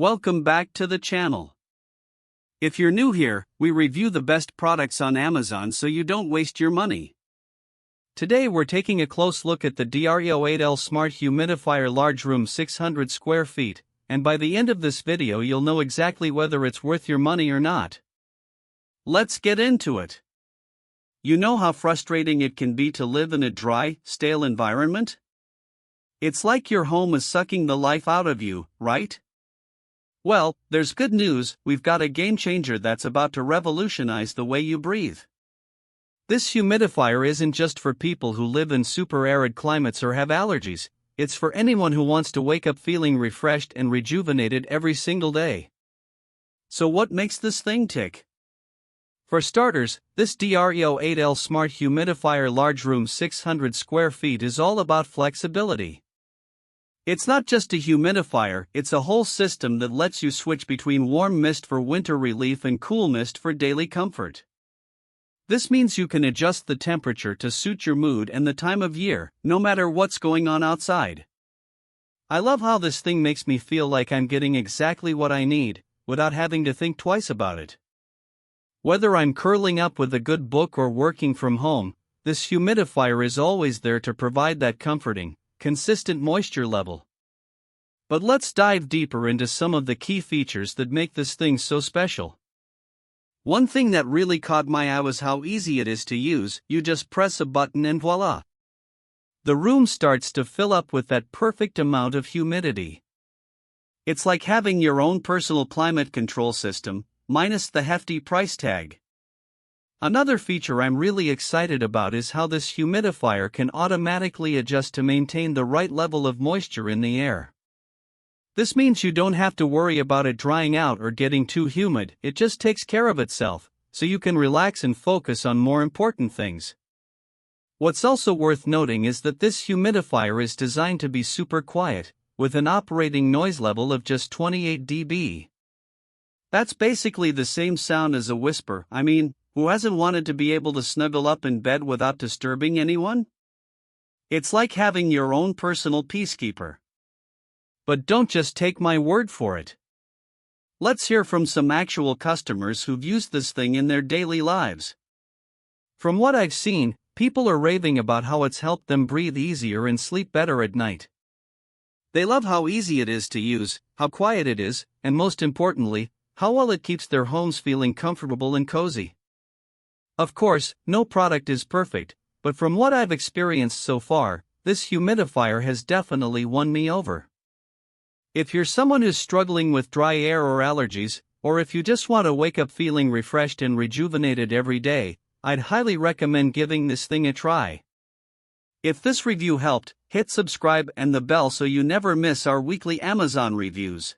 Welcome back to the channel. If you're new here, we review the best products on Amazon so you don't waste your money. Today we're taking a close look at the DREO8L Smart Humidifier Large Room 600 square feet, and by the end of this video you'll know exactly whether it's worth your money or not. Let's get into it. You know how frustrating it can be to live in a dry, stale environment? It's like your home is sucking the life out of you, right? Well, there's good news, we've got a game changer that's about to revolutionize the way you breathe. This humidifier isn't just for people who live in super arid climates or have allergies, it's for anyone who wants to wake up feeling refreshed and rejuvenated every single day. So what makes this thing tick? For starters, this DREO8L Smart Humidifier Large Room 600 square feet is all about flexibility. It's not just a humidifier, it's a whole system that lets you switch between warm mist for winter relief and cool mist for daily comfort. This means you can adjust the temperature to suit your mood and the time of year, no matter what's going on outside. I love how this thing makes me feel like I'm getting exactly what I need, without having to think twice about it. Whether I'm curling up with a good book or working from home, this humidifier is always there to provide that comforting, consistent moisture level. But let's dive deeper into some of the key features that make this thing so special. One thing that really caught my eye was how easy it is to use. You just press a button and voila! The room starts to fill up with that perfect amount of humidity. It's like having your own personal climate control system, minus the hefty price tag. Another feature I'm really excited about is how this humidifier can automatically adjust to maintain the right level of moisture in the air. This means you don't have to worry about it drying out or getting too humid, it just takes care of itself, so you can relax and focus on more important things. What's also worth noting is that this humidifier is designed to be super quiet, with an operating noise level of just 28 dB. That's basically the same sound as a whisper. Who hasn't wanted to be able to snuggle up in bed without disturbing anyone? It's like having your own personal peacekeeper. But don't just take my word for it. Let's hear from some actual customers who've used this thing in their daily lives. From what I've seen, people are raving about how it's helped them breathe easier and sleep better at night. They love how easy it is to use, how quiet it is, and most importantly, how well it keeps their homes feeling comfortable and cozy. Of course, no product is perfect, but from what I've experienced so far, this humidifier has definitely won me over. If you're someone who's struggling with dry air or allergies, or if you just want to wake up feeling refreshed and rejuvenated every day, I'd highly recommend giving this thing a try. If this review helped, hit subscribe and the bell so you never miss our weekly Amazon reviews.